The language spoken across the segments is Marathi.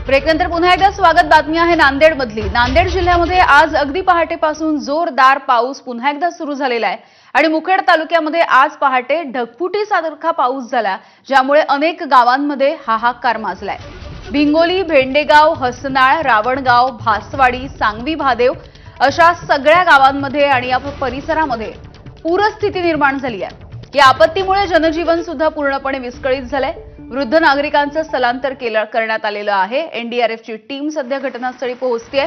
ब्रेकनंतर पुन्हा एकदा स्वागत. बातमी आहे नांदेडमधली. नांदेड जिल्ह्यामध्ये आज अगदी पहाटेपासून जोरदार पाऊस पुन्हा एकदा सुरू झालेला आहे आणि मुखेड तालुक्यामध्ये आज पहाटे ढगफुटीसारखा पाऊस झाला, ज्यामुळे अनेक गावांमध्ये हाहाकार माजलाय. भिंगोली, भेंडेगाव, हसनाळ, रावणगाव, भासवाडी, सांगवी, भादेव अशा सगळ्या गावांमध्ये आणि या परिसरामध्ये पूरस्थिती निर्माण झाली आहे. या आपत्तीमुळे जनजीवन सुद्धा पूर्णपणे विस्कळीत झालंय. वृद्ध नागरिकांचं स्थलांतर करण्यात आलेलं आहे. एनडीआरएफची टीम सध्या घटनास्थळी पोहोचतेय.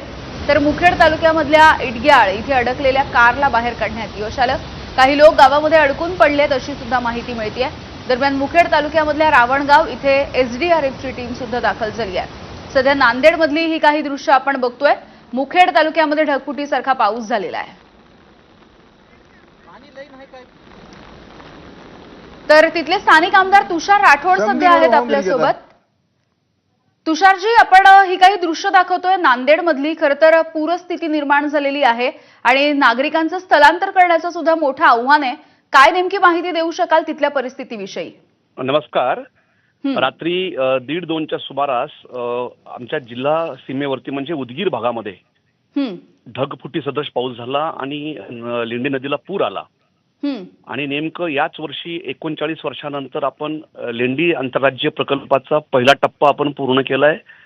तर मुखेड तालुक्यामधल्या इटग्याळ इथे अडकलेल्या कारला बाहेर काढण्यात यश आलं. काही लोक गावामध्ये अडकून पडलेत अशी सुद्धा माहिती मिळतेय. दरम्यान मुखेड तालुक्यामधल्या रावणगाव इथे एसडीआरएफची टीम सुद्धा दाखल झाली आहे. सध्या नांदेडमधली ही काही दृश्य आपण बघतोय. मुखेड तालुक्यामध्ये ढगफुटीसारखा पाऊस झालेला आहे. तर तिथले स्थानिक आमदार तुषार राठोड सध्या आहेत आपल्यासोबत. तुषारजी, आपण ही काही दृश्य दाखवतोय नांदेडमधली. खरं तर पूरस्थिती निर्माण झालेली आहे आणि नागरिकांचं स्थलांतर करण्याचं सुद्धा मोठं आव्हान आहे. काय नेमकी माहिती देऊ शकाल तिथल्या परिस्थितीविषयी? नमस्कार. रात्री 1:30-2च्या सुमारास आमच्या जिल्हा सीमेवरती म्हणजे उदगीर भागामध्ये ढगफुटी सदृश पाऊस झाला आणि लिंडी नदीला पूर आला. आणि नेमकं याच वर्षी 39 वर्षानंतर आपण लेंडी आंतरराज्य प्रकल्पाचा पहिला टप्पा आपण पूर्ण केलाय.